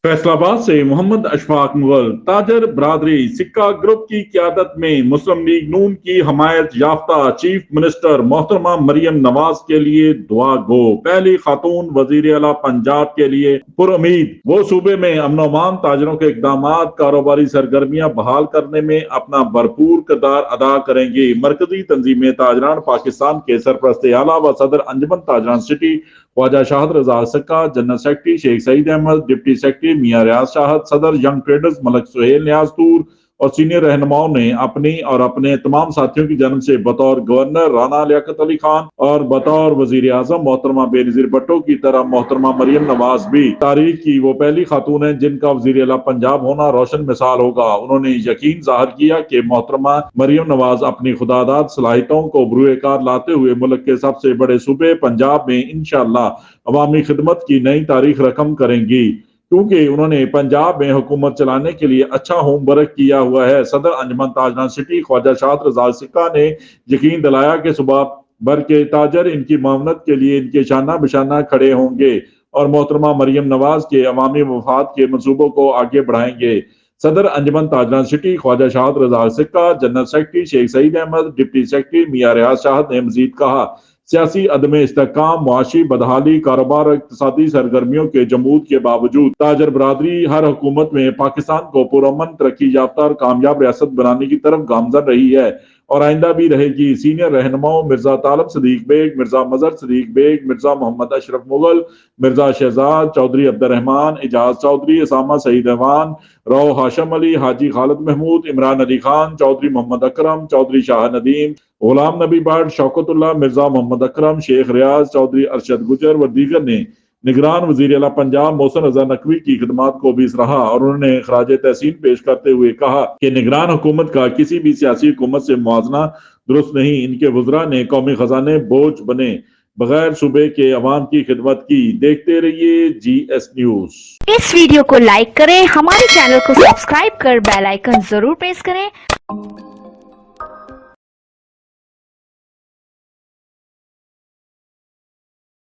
फैसलाबाद से मोहम्मद अशफाक मुगल। ताजर बरादरी सिक्का ग्रुप की क़यादत में मुस्लिम लीग नून की हमायत याफ्ता चीफ मिनिस्टर मोहतरमा मरियम नवाज के लिए दुआ गो। पहली खातून वजीर आला पंजाब के लिए पुरुमीद। वो सूबे में अमन अमान, ताजरों के इकदाम, कारोबारी सरगर्मियां बहाल करने में अपना भरपूर किरदार अदा करेंगे। मरकजी तंजीम ताजरान पाकिस्तान के सरपरस्त आला व सदर अंजुमन ताजरान city Khwaja Shahad Raza Sakka, general secretary Sheikh Saeed Ahmad, deputy secretary Mian Riaz Shahad, सदर यंग ट्रेडर्स मलक सुहेल न्याज तूर और सीनियर रहनुमाओं ने अपनी और अपने तमाम साथियों की जन्म से बतौर गवर्नर राना लियाकत अली खान और बतौर वजीर आजम मोहतरमा बेनजीर भट्टो की तरह मोहतरमा मरियम नवाज भी तारीख की वो पहली खातून है जिनका वजीर आला पंजाब होना रोशन मिसाल होगा। उन्होंने यकीन जाहिर किया कि मोहतरमा मरियम नवाज अपनी खुदादाद सलाहियतों को बरूए कार लाते हुए मुल्क के सबसे बड़े सूबे पंजाब में इंशाअल्लाह अवामी खिदमत की नई तारीख रकम करेंगी, क्योंकि उन्होंने पंजाब में हुकूमत चलाने के लिए अच्छा होमवर्क किया हुआ है। सदर अंजुमन ताजरान सिटी ख्वाजा शाहद रजा सिक्का ने यकीन दिलाया कि सुबह भर के ताजर इनकी मामनत के लिए इनके शाना बिशाना खड़े होंगे और मोहतरमा मरियम नवाज के अवामी मफाद के मंसूबों को आगे बढ़ाएंगे। सदर अंजुमन ताजरान city Khwaja Shahad Raza Sikka, general secretary Sheikh Saeed Ahmad, deputy secretary Mian Riaz Shahad ने मजीद कहा, सियासी अदम इस्तेहकाम, मुआशी बदहाली, कारोबार और इक्तिसादी सरगर्मियों के जमूद के बावजूद ताजर बरादरी हर हुकूमत में पाकिस्तान को पुरअमन, तरक्की याफ्ता और कामयाब रियासत बनाने की तरफ गामजन रही है और आइंदा भी रहेगी। सीनियर रहनुमाओं मिर्जा तालब सदीक बेग, मिर्जा मजहर सदीक बेग, मिर्जा मोहम्मद अशरफ मुगल, मिर्जा शहजाद चौधरी अब्दुर्रहमान, एजाज चौधरी, असामा सईद अहमान, रो हाशम अली, हाजी खालिद महमूद, इमरान अली खान, चौधरी मोहम्मद अकरम, चौधरी शाह नदीम, गुलाम नबी भट्ट, शौकतुल्लाह, मिर्जा मोहम्मद अकरम, शेख रियाज चौधरी, अरशद गुजर व दीगर ने निगरान वजीर आला पंजाब मोहसिन रजा नकवी की खिदमात को भी सराहा और उन्होंने खराज तहसीन पेश करते हुए कहा कि निगरान हुकूमत का किसी भी सियासी हुकूमत से मुआवजना दुरुस्त नहीं। इनके वज़रा ने कौमी खजाने बोझ बने बगैर सूबे के अवाम की खिदमत की। देखते रहिए GS न्यूज। इस वीडियो को लाइक करें, हमारे चैनल को सब्सक्राइब कर बेल आइकन जरूर प्रेस करें।